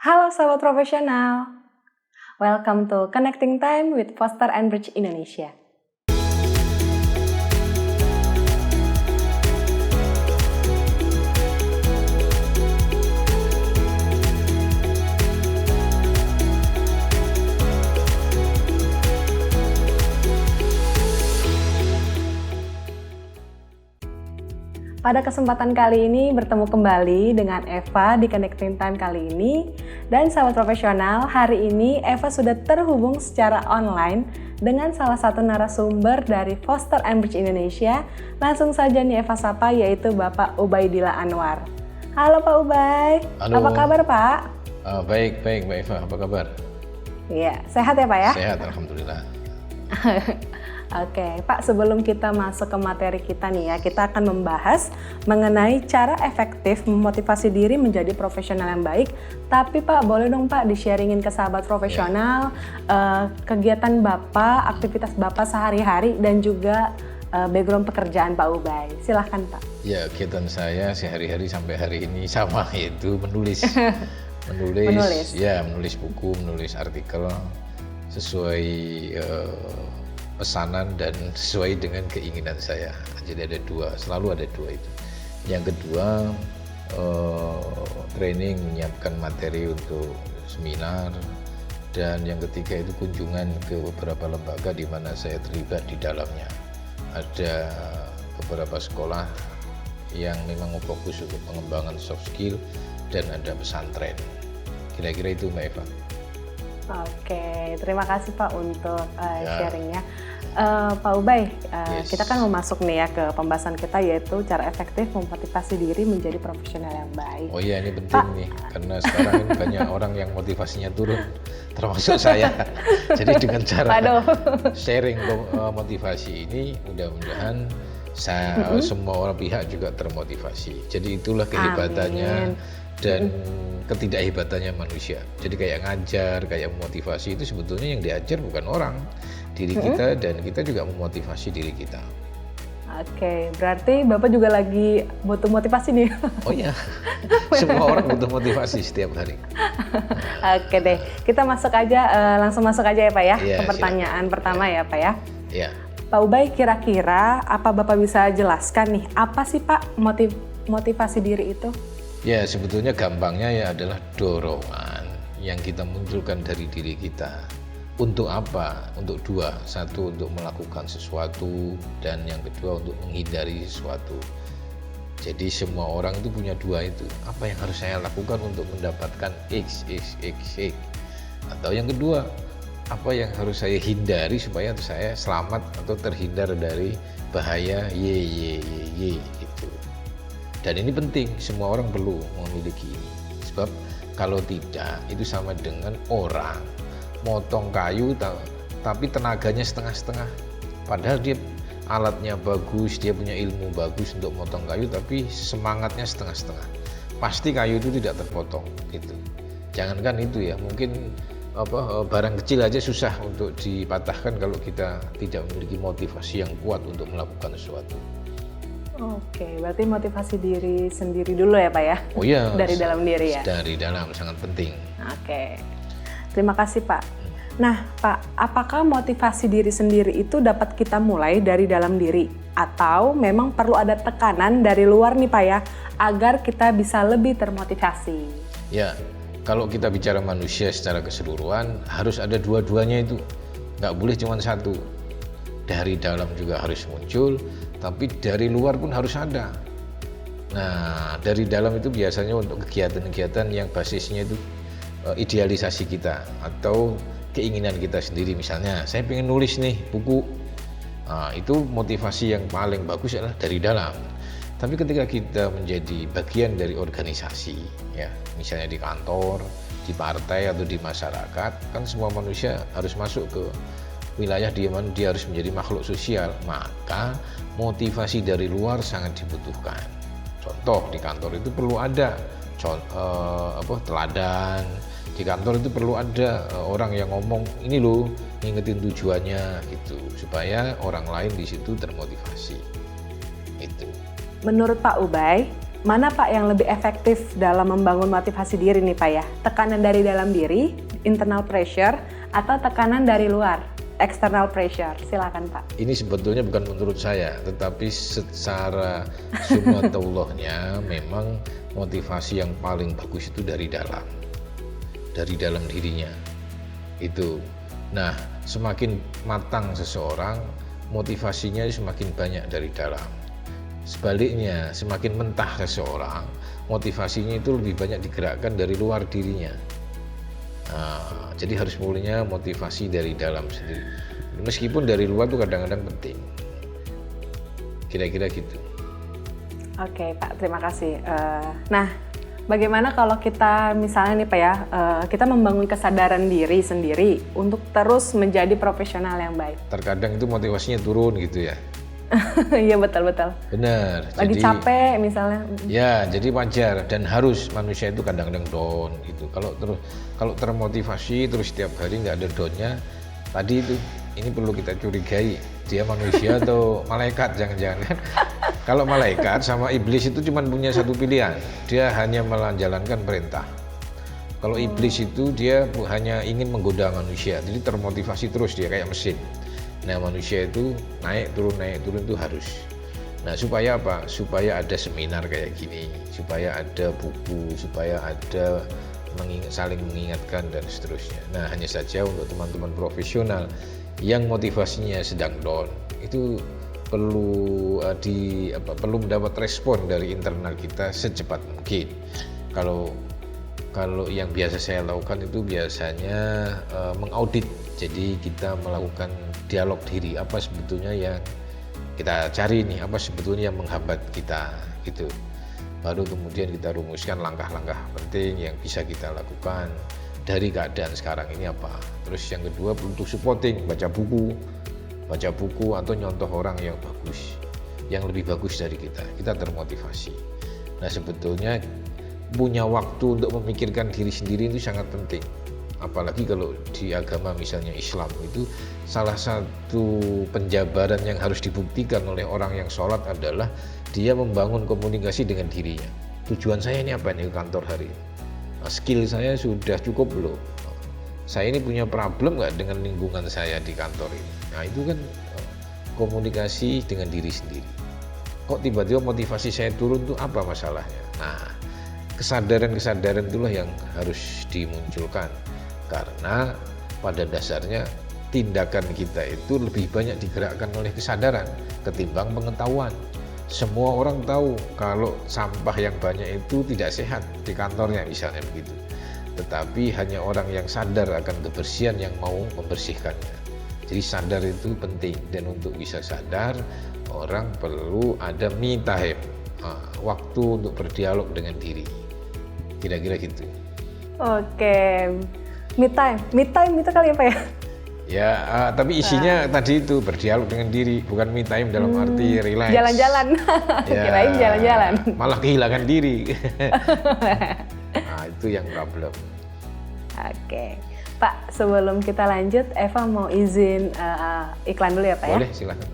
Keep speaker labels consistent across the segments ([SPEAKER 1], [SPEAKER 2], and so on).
[SPEAKER 1] Halo sahabat profesional, welcome to Connecting Time with Foster & Bridge Indonesia. Pada kesempatan kali ini bertemu kembali dengan Eva di Connecting Time kali ini. Dan sahabat profesional, hari ini Eva sudah terhubung secara online dengan salah satu narasumber dari Foster & Bridge Indonesia. Langsung saja nih Eva sapa, yaitu Bapak Ubaidillah Anwar. Halo Pak Ubay,
[SPEAKER 2] Halo.
[SPEAKER 1] Apa kabar Pak?
[SPEAKER 2] Baik Mbak Eva, apa kabar?
[SPEAKER 1] Iya, sehat ya Pak ya?
[SPEAKER 2] Sehat, Alhamdulillah.
[SPEAKER 1] Oke, Pak, sebelum kita masuk ke materi kita nih ya, kita akan membahas mengenai cara efektif memotivasi diri menjadi profesional yang baik. Tapi Pak, boleh dong Pak di-sharingin ke sahabat profesional kegiatan Bapak, aktivitas Bapak sehari-hari dan juga background pekerjaan Pak Ubay. Silahkan Pak.
[SPEAKER 2] Ya, kegiatan saya sehari-hari sampai hari ini sama, yaitu menulis. menulis buku, menulis artikel sesuai pesanan dan sesuai dengan keinginan saya. Jadi ada dua, selalu ada dua itu. Yang kedua, training, menyiapkan materi untuk seminar. Dan yang ketiga itu kunjungan ke beberapa lembaga di mana saya terlibat di dalamnya. Ada beberapa sekolah yang memang fokus untuk pengembangan soft skill dan ada pesantren. Kira-kira itu Mbak Eva.
[SPEAKER 1] Oke, terima kasih Pak untuk sharingnya. Pak Ubay, kita kan mau masuk nih ya ke pembahasan kita, yaitu cara efektif memotivasi diri menjadi profesional yang baik.
[SPEAKER 2] Oh iya, ini penting Pak. Nih, karena sekarang banyak orang yang motivasinya turun, termasuk saya. Jadi dengan cara sharing motivasi ini, mudah-mudahan semua orang pihak juga termotivasi. Jadi itulah kehebatannya. Dan ketidakhebatannya manusia. Jadi kayak ngajar, kayak memotivasi itu sebetulnya yang diajar bukan orang, diri kita, dan kita juga memotivasi diri kita.
[SPEAKER 1] Oke, berarti Bapak juga lagi butuh motivasi nih.
[SPEAKER 2] Oh iya, semua orang butuh motivasi setiap hari.
[SPEAKER 1] Oke deh, kita masuk aja, langsung masuk aja ya Pak ya,
[SPEAKER 2] ke
[SPEAKER 1] pertanyaan pertama ya Pak ya.
[SPEAKER 2] Iya.
[SPEAKER 1] Pak Ubay, kira-kira apa Bapak bisa jelaskan nih, apa sih Pak motivasi diri itu?
[SPEAKER 2] Ya, sebetulnya gampangnya ya adalah dorongan yang kita munculkan dari diri kita. Untuk apa? Untuk dua. Satu, untuk melakukan sesuatu, dan yang kedua untuk menghindari sesuatu. Jadi semua orang itu punya dua itu. Apa yang harus saya lakukan untuk mendapatkan X. Atau yang kedua, apa yang harus saya hindari supaya saya selamat atau terhindar dari bahaya Y gitu. Dan ini penting, semua orang perlu memiliki ini. Sebab kalau tidak, itu sama dengan orang motong kayu tapi tenaganya setengah-setengah. Padahal dia alatnya bagus, dia punya ilmu bagus untuk motong kayu, tapi semangatnya setengah-setengah. Pasti kayu itu tidak terpotong gitu. Jangankan itu ya, mungkin barang kecil aja susah untuk dipatahkan kalau kita tidak memiliki motivasi yang kuat untuk melakukan sesuatu.
[SPEAKER 1] Oke, berarti motivasi diri sendiri dulu ya Pak ya?
[SPEAKER 2] Oh iya.
[SPEAKER 1] Dari dalam diri ya?
[SPEAKER 2] Dari dalam, sangat penting.
[SPEAKER 1] Oke, terima kasih Pak. Nah Pak, apakah motivasi diri sendiri itu dapat kita mulai dari dalam diri? Atau memang perlu ada tekanan dari luar nih Pak ya, agar kita bisa lebih termotivasi?
[SPEAKER 2] Ya, kalau kita bicara manusia secara keseluruhan, harus ada dua-duanya itu. Nggak boleh cuma satu. Dari dalam juga harus muncul, tapi dari luar pun harus ada. Nah, dari dalam itu biasanya untuk kegiatan-kegiatan yang basisnya itu idealisasi kita atau keinginan kita sendiri. Misalnya, saya pengen nulis nih buku. Nah, itu motivasi yang paling bagus adalah dari dalam. Tapi ketika kita menjadi bagian dari organisasi, ya, misalnya di kantor, di partai atau di masyarakat, kan semua manusia harus masuk ke wilayah di mana dia harus menjadi makhluk sosial, maka motivasi dari luar sangat dibutuhkan. Contoh, di kantor itu perlu ada teladan. Di kantor itu perlu ada orang yang ngomong ini loh, ngingetin tujuannya gitu, supaya orang lain di situ termotivasi. Itu.
[SPEAKER 1] Menurut Pak Ubay, Mana Pak yang lebih efektif dalam membangun motivasi diri nih Pak ya? Tekanan dari dalam diri, internal pressure, atau tekanan dari luar, external pressure? Silakan Pak.
[SPEAKER 2] Ini sebetulnya bukan menurut saya, tetapi secara sunnatullahnya memang motivasi yang paling bagus itu dari dalam dirinya itu. Nah, semakin matang seseorang, motivasinya semakin banyak dari dalam. Sebaliknya, semakin mentah seseorang, motivasinya itu lebih banyak digerakkan dari luar dirinya. Nah, jadi harus mulainya motivasi dari dalam sendiri. Meskipun dari luar itu kadang-kadang penting. Kira-kira gitu.
[SPEAKER 1] Oke Pak, terima kasih. Nah, bagaimana kalau kita misalnya nih Pak ya, kita membangun kesadaran diri sendiri untuk terus menjadi profesional yang baik.
[SPEAKER 2] Terkadang itu motivasinya turun gitu ya.
[SPEAKER 1] Iya betul.
[SPEAKER 2] Benar.
[SPEAKER 1] Lagi
[SPEAKER 2] jadi,
[SPEAKER 1] capek misalnya.
[SPEAKER 2] Ya, jadi wajar dan harus manusia itu kadang-kadang down gitu. Kalau termotivasi terus setiap hari nggak ada downnya, tadi itu ini perlu kita curigai dia manusia atau malaikat, jangan-jangan kan? Kalau malaikat sama iblis itu cuma punya satu pilihan, dia hanya menjalankan perintah. Kalau iblis itu dia hanya ingin menggoda manusia, jadi termotivasi terus dia kayak mesin. Nah, manusia itu naik turun itu harus. Nah, supaya apa? Supaya ada seminar kayak gini, supaya ada buku, supaya ada saling mengingatkan dan seterusnya. Nah, hanya saja untuk teman-teman profesional yang motivasinya sedang down, itu perlu mendapat respon dari internal kita secepat mungkin. Kalau yang biasa saya lakukan itu biasanya mengaudit. Jadi kita melakukan dialog diri, apa sebetulnya yang kita cari nih, apa sebetulnya yang menghambat kita gitu. Baru kemudian kita rumuskan langkah-langkah penting yang bisa kita lakukan dari keadaan sekarang ini apa. Terus yang kedua untuk supporting, baca buku atau nyontoh orang yang bagus, yang lebih bagus dari kita termotivasi. Nah, sebetulnya punya waktu untuk memikirkan diri sendiri itu sangat penting. Apalagi kalau di agama misalnya Islam itu salah satu penjabaran yang harus dibuktikan oleh orang yang sholat adalah dia membangun komunikasi dengan dirinya. Tujuan saya ini apa nih ke kantor hari ini? Nah, skill saya sudah cukup belum? Saya ini punya problem nggak dengan lingkungan saya di kantor ini? Nah, itu kan komunikasi dengan diri sendiri. Kok tiba-tiba motivasi saya turun tuh apa masalahnya? Nah, kesadaran itulah yang harus dimunculkan. Karena pada dasarnya tindakan kita itu lebih banyak digerakkan oleh kesadaran ketimbang pengetahuan. Semua orang tahu kalau sampah yang banyak itu tidak sehat di kantornya misalnya begitu. Tetapi hanya orang yang sadar akan kebersihan yang mau membersihkannya. Jadi sadar itu penting, dan untuk bisa sadar orang perlu ada me time, waktu untuk berdialog dengan diri. Kira-kira gitu.
[SPEAKER 1] Oke. Me time itu kali apa ya?
[SPEAKER 2] Ya, tapi isinya tadi itu berdialog dengan diri, bukan me time dalam arti relax.
[SPEAKER 1] Jalan-jalan.
[SPEAKER 2] Ya,
[SPEAKER 1] Kirain jalan-jalan.
[SPEAKER 2] Malah kehilangan diri. Nah, itu yang problem.
[SPEAKER 1] Oke. Pak, sebelum kita lanjut, Eva mau izin iklan dulu ya Pak ya?
[SPEAKER 2] Boleh, silakan.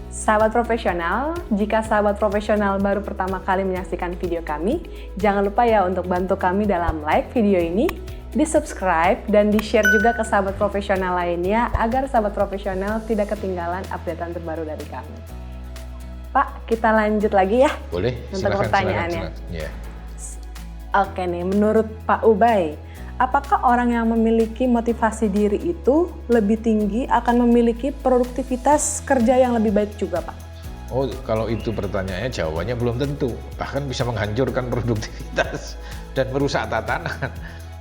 [SPEAKER 1] Sahabat profesional, jika sahabat profesional baru pertama kali menyaksikan video kami, jangan lupa ya untuk bantu kami dalam like video ini, di-subscribe, dan di-share juga ke sahabat profesional lainnya agar sahabat profesional tidak ketinggalan updatean terbaru dari kami. Pak, kita lanjut lagi ya.
[SPEAKER 2] Boleh,
[SPEAKER 1] untuk pertanyaannya.
[SPEAKER 2] Silakan. Ya.
[SPEAKER 1] Oke nih, menurut Pak Ubay, apakah orang yang memiliki motivasi diri itu lebih tinggi akan memiliki produktivitas kerja yang lebih baik juga, Pak?
[SPEAKER 2] Oh, kalau itu pertanyaannya, jawabannya belum tentu. Bahkan bisa menghancurkan produktivitas dan merusak tatanan.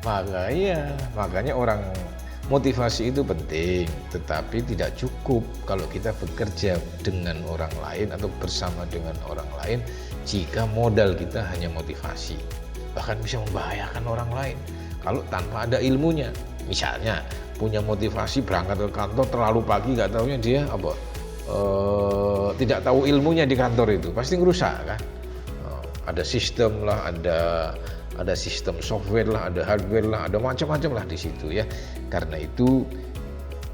[SPEAKER 2] Makanya orang motivasi itu penting, tetapi tidak cukup kalau kita bekerja dengan orang lain atau bersama dengan orang lain jika modal kita hanya motivasi. Bahkan bisa membahayakan orang lain kalau tanpa ada ilmunya. Misalnya punya motivasi berangkat ke kantor terlalu pagi, nggak taunya dia tidak tahu ilmunya di kantor itu, pasti ngerusak kan. Ada sistem lah, ada sistem software lah, ada hardware lah, ada macam-macam lah di situ ya. Karena itu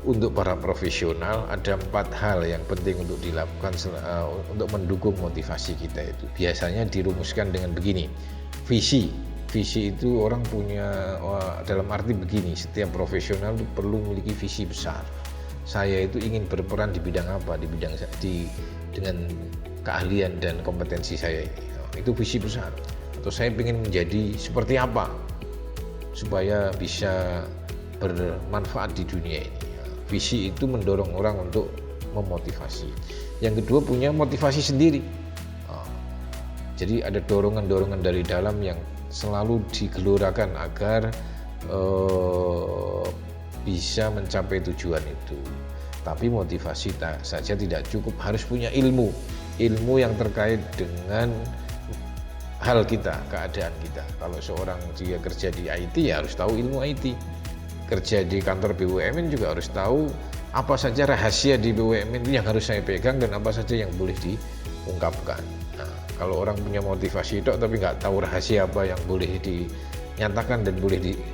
[SPEAKER 2] untuk para profesional ada 4 hal yang penting untuk dilakukan untuk mendukung motivasi kita itu. Biasanya dirumuskan dengan begini, visi itu orang punya, dalam arti begini, setiap profesional itu perlu memiliki visi besar. Saya itu ingin berperan di bidang apa, dengan keahlian dan kompetensi saya ini, itu visi besar. Atau saya ingin menjadi seperti apa supaya bisa bermanfaat di dunia ini. Visi itu mendorong orang untuk memotivasi. Yang kedua, punya motivasi sendiri. Jadi ada dorongan-dorongan dari dalam yang selalu digelorakan agar bisa mencapai tujuan itu. Tapi motivasi saja tidak cukup, harus punya ilmu yang terkait dengan hal kita, keadaan kita. Kalau seorang dia kerja di IT, ya harus tahu ilmu IT. Kerja di kantor BUMN juga harus tahu apa saja rahasia di BUMN yang harus saya pegang dan apa saja yang boleh diungkapkan. Nah, kalau orang punya motivasi itu tapi nggak tahu rahasia apa yang boleh dinyatakan dan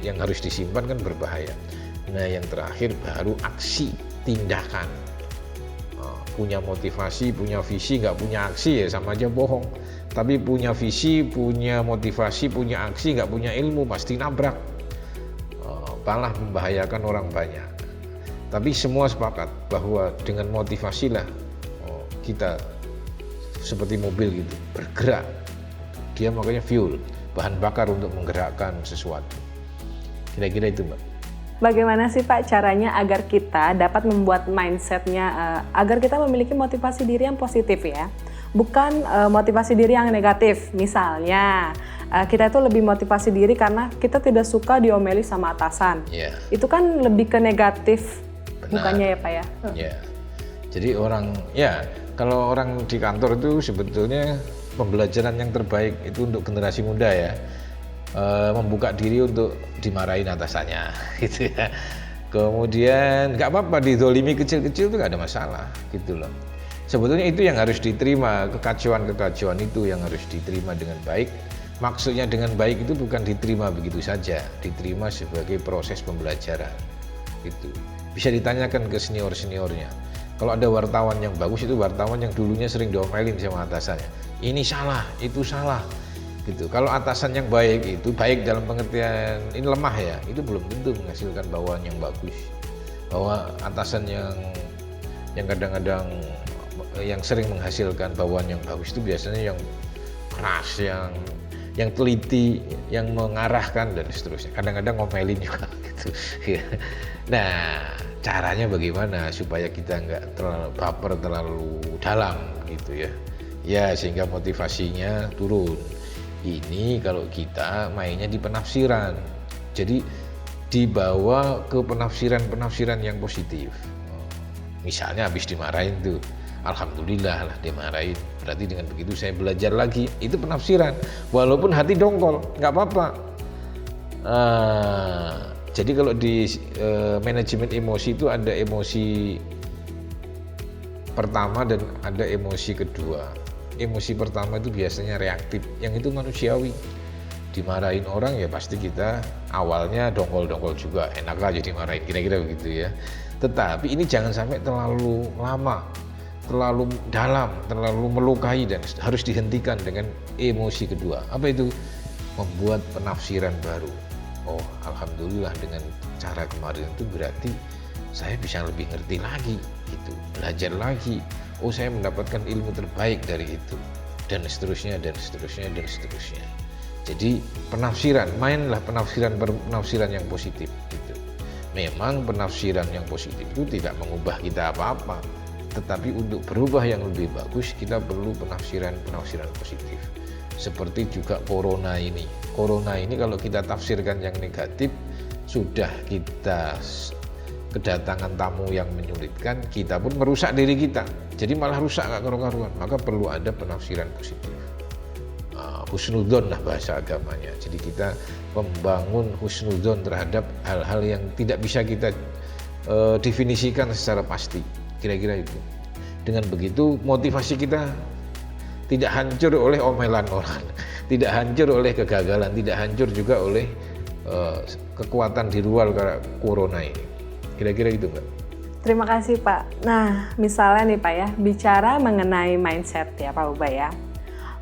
[SPEAKER 2] yang harus disimpan, kan berbahaya. Nah, yang terakhir baru aksi, tindakan. Punya motivasi, punya visi, nggak punya aksi ya sama aja bohong. Tapi punya visi, punya motivasi, punya aksi, nggak punya ilmu, pasti nabrak. Malah membahayakan orang banyak. Tapi semua sepakat bahwa dengan motivasilah kita seperti mobil gitu, bergerak. Dia makanya fuel, bahan bakar untuk menggerakkan sesuatu. Kira-kira itu, Mbak.
[SPEAKER 1] Bagaimana sih Pak caranya agar kita dapat membuat mindsetnya, agar kita memiliki motivasi diri yang positif ya? Bukan motivasi diri yang negatif. Misalnya kita itu lebih motivasi diri karena kita tidak suka diomeli sama atasan.
[SPEAKER 2] Yeah.
[SPEAKER 1] Itu kan lebih ke negatif.
[SPEAKER 2] Benar.
[SPEAKER 1] Bukannya ya Pak ya?
[SPEAKER 2] Yeah. Jadi kalau orang di kantor itu sebetulnya pembelajaran yang terbaik itu untuk generasi muda ya, membuka diri untuk dimarahin atasannya gitu ya. Kemudian nggak apa-apa didolimi kecil-kecil itu nggak ada masalah gitu loh. Sebetulnya itu yang harus diterima, kekacauan itu yang harus diterima dengan baik. Maksudnya dengan baik itu bukan diterima begitu saja, diterima sebagai proses pembelajaran gitu. Bisa ditanyakan ke senior-seniornya. Kalau ada wartawan yang bagus, itu wartawan yang dulunya sering diomelin sama atasannya. Ini salah, itu salah gitu. Kalau atasan yang baik itu baik dalam pengertian ini lemah ya, itu belum tentu menghasilkan bawahan yang bagus. Bahwa atasan yang kadang-kadang yang sering menghasilkan bawahan yang bagus itu biasanya yang keras, yang teliti, yang mengarahkan dan seterusnya. Kadang-kadang ngomelin juga gitu. Nah, caranya bagaimana supaya kita nggak terlalu baper terlalu dalam gitu ya? Ya sehingga motivasinya turun. Ini kalau kita mainnya di penafsiran. Jadi dibawa ke penafsiran yang positif. Misalnya habis dimarahin tuh, alhamdulillah lah dimarahin. Berarti dengan begitu saya belajar lagi. Itu penafsiran. Walaupun hati dongkol, nggak apa-apa. Jadi kalau di manajemen emosi itu ada emosi pertama dan ada emosi kedua. Emosi pertama itu biasanya reaktif, yang itu manusiawi. Dimarahin orang ya pasti kita awalnya dongkol-dongkol juga, enak aja dimarahin, kira-kira begitu ya. Tetapi ini jangan sampai terlalu lama, terlalu dalam, terlalu melukai dan harus dihentikan dengan emosi kedua. Apa itu? Membuat penafsiran baru. Oh, alhamdulillah dengan cara kemarin itu berarti saya bisa lebih ngerti lagi gitu, belajar lagi. Oh, saya mendapatkan ilmu terbaik dari itu, dan seterusnya dan seterusnya dan seterusnya. Jadi penafsiran, mainlah penafsiran yang positif gitu. Memang penafsiran yang positif itu tidak mengubah kita apa-apa, tetapi untuk berubah yang lebih bagus kita perlu penafsiran positif. Seperti juga corona ini kalau kita tafsirkan yang negatif, sudah kita kedatangan tamu yang menyulitkan, kita pun merusak diri kita, jadi malah rusak gak karu-karuan. Maka perlu ada penafsiran positif, husnudzon lah bahasa agamanya. Jadi kita membangun husnudzon terhadap hal-hal yang tidak bisa kita definisikan secara pasti, kira-kira itu. Dengan begitu motivasi kita tidak hancur oleh omelan orang, tidak hancur oleh kegagalan, tidak hancur juga oleh kekuatan di luar corona ini. Kira-kira gitu, Mbak.
[SPEAKER 1] Terima kasih Pak. Nah, misalnya nih Pak ya, bicara mengenai mindset ya Pak Ubay ya.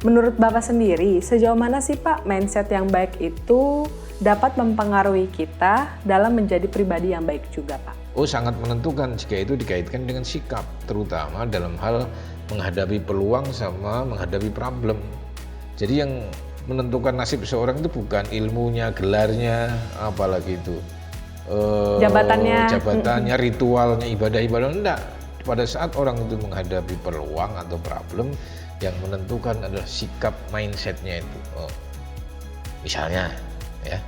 [SPEAKER 1] Menurut Bapak sendiri, sejauh mana sih Pak mindset yang baik itu dapat mempengaruhi kita dalam menjadi pribadi yang baik juga Pak?
[SPEAKER 2] Oh, sangat menentukan jika itu dikaitkan dengan sikap, terutama dalam hal menghadapi peluang sama menghadapi problem. Jadi yang menentukan nasib seseorang itu bukan ilmunya, gelarnya, apalagi itu jabatannya, ritualnya, ibadah-ibadah, enggak. Pada saat orang itu menghadapi peluang atau problem, yang menentukan adalah sikap mindsetnya itu. Misalnya ya,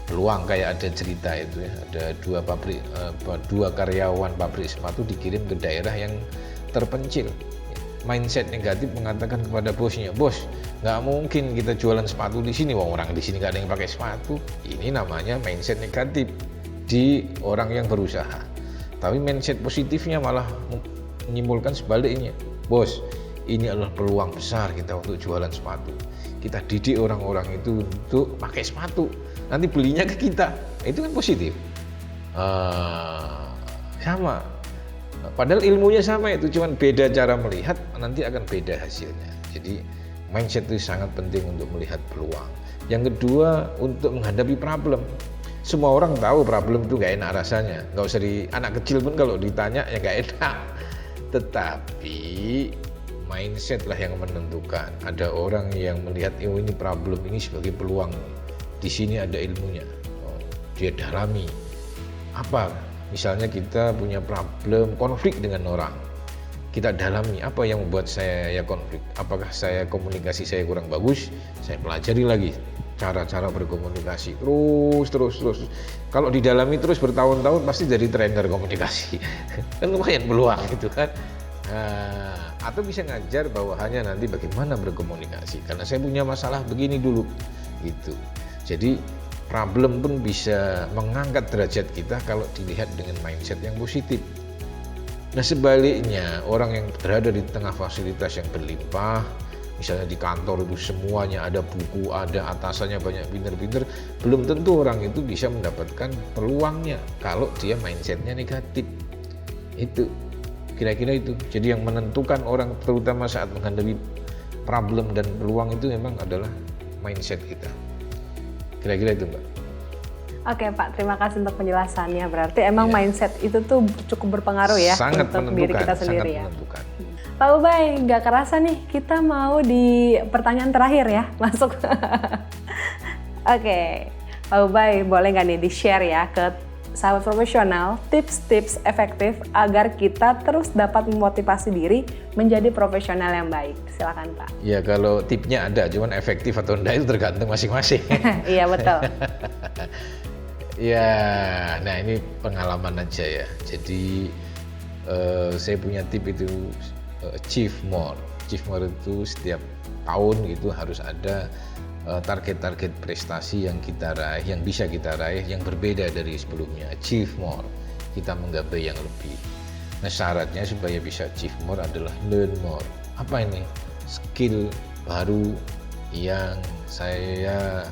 [SPEAKER 2] peluang kayak ada cerita itu ya, ada dua karyawan pabrik sepatu dikirim ke daerah yang terpencil. Mindset negatif mengatakan kepada bosnya, bos, nggak mungkin kita jualan sepatu di sini, wong orang di sini nggak ada yang pakai sepatu. Ini namanya mindset negatif di orang yang berusaha. Tapi mindset positifnya malah menyimpulkan sebaliknya, bos, ini adalah peluang besar kita untuk jualan sepatu. Kita didik orang-orang itu untuk pakai sepatu, nanti belinya ke kita. Itu kan positif. Sama. Padahal ilmunya sama, itu cuman beda cara melihat, nanti akan beda hasilnya. Jadi mindset itu sangat penting untuk melihat peluang. Yang kedua, untuk menghadapi problem. Semua orang tahu problem itu gak enak rasanya. Gak usah anak kecil pun kalau ditanya ya gak enak. Tetapi mindset lah yang menentukan. Ada orang yang melihat ini problem ini sebagai peluang. Di sini ada ilmunya. Dia dalami. Apa? Misalnya kita punya problem konflik dengan orang. Kita dalami apa yang membuat saya konflik. Apakah komunikasi saya kurang bagus? Saya pelajari lagi cara-cara berkomunikasi terus. Kalau didalami terus bertahun-tahun pasti jadi trainer komunikasi. Kan lumayan peluang gitu kan. Atau bisa ngajar bawahannya nanti bagaimana berkomunikasi, karena saya punya masalah begini dulu gitu. Jadi problem pun bisa mengangkat derajat kita kalau dilihat dengan mindset yang positif. Nah sebaliknya, orang yang berada di tengah fasilitas yang berlimpah, misalnya di kantor itu semuanya ada buku, ada atasannya banyak pinter-pinter, belum tentu orang itu bisa mendapatkan peluangnya kalau dia mindsetnya negatif. Itu kira-kira itu. Jadi yang menentukan orang terutama saat menghadapi problem dan peluang itu memang adalah mindset kita. Kira-kira itu Mbak.
[SPEAKER 1] Oke Pak, terima kasih untuk penjelasannya. Berarti emang mindset itu tuh cukup berpengaruh ya
[SPEAKER 2] sangat
[SPEAKER 1] untuk diri kita sendiri ya.
[SPEAKER 2] Menentukan.
[SPEAKER 1] Pak Ubay, nggak kerasa nih kita mau di pertanyaan terakhir ya, masuk. Oke, Pak Ubay boleh nggak nih di-share ya ke sahabat profesional tips-tips efektif agar kita terus dapat memotivasi diri menjadi profesional yang baik. Silakan Pak.
[SPEAKER 2] Ya kalau tipnya ada, cuman efektif atau enggak itu tergantung masing-masing.
[SPEAKER 1] Iya betul.
[SPEAKER 2] Ya, nah ini pengalaman aja ya. Jadi saya punya tip itu achieve more. Achieve more itu setiap tahun gitu harus ada target-target prestasi yang kita raih, yang bisa kita raih, yang berbeda dari sebelumnya. Achieve more, kita menggapai yang lebih. Nah syaratnya supaya bisa achieve more adalah learn more. Apa ini? Skill baru yang saya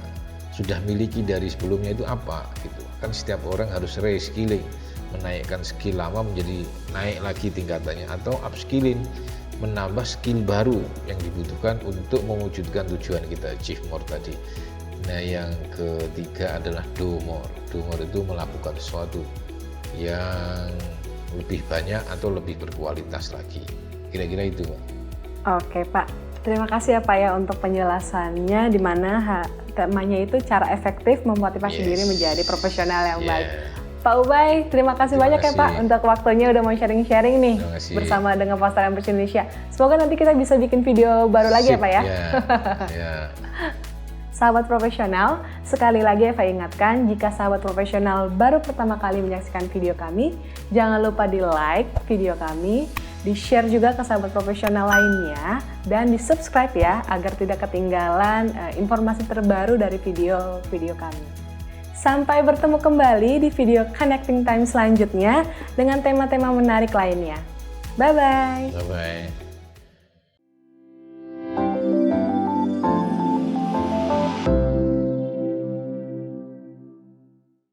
[SPEAKER 2] sudah miliki dari sebelumnya itu apa gitu. Kan setiap orang harus reskilling, menaikkan skill lama menjadi naik lagi tingkatannya, atau upskilling, menambah skill baru yang dibutuhkan untuk mewujudkan tujuan kita, achieve more tadi. Nah yang ketiga adalah do more. Do more itu melakukan sesuatu yang lebih banyak atau lebih berkualitas lagi. Kira-kira itu Pak. Oke
[SPEAKER 1] Pak, terima kasih ya Pak ya untuk penjelasannya, di mana temanya itu cara efektif memotivasi diri menjadi profesional yang baik. Pak Ubay, terima kasih banyak ya Pak untuk waktunya udah mau sharing-sharing nih bersama dengan Foster Ambrose Indonesia. Semoga nanti kita bisa bikin video baru lagi ya Pak ya. Sahabat profesional, sekali lagi Eva ingatkan, jika sahabat profesional baru pertama kali menyaksikan video kami, jangan lupa di like video kami, di share juga ke sahabat profesional lainnya, dan di subscribe ya agar tidak ketinggalan informasi terbaru dari video-video kami. Sampai bertemu kembali di video Connecting Time selanjutnya dengan tema-tema menarik lainnya. Bye-bye. Bye-bye.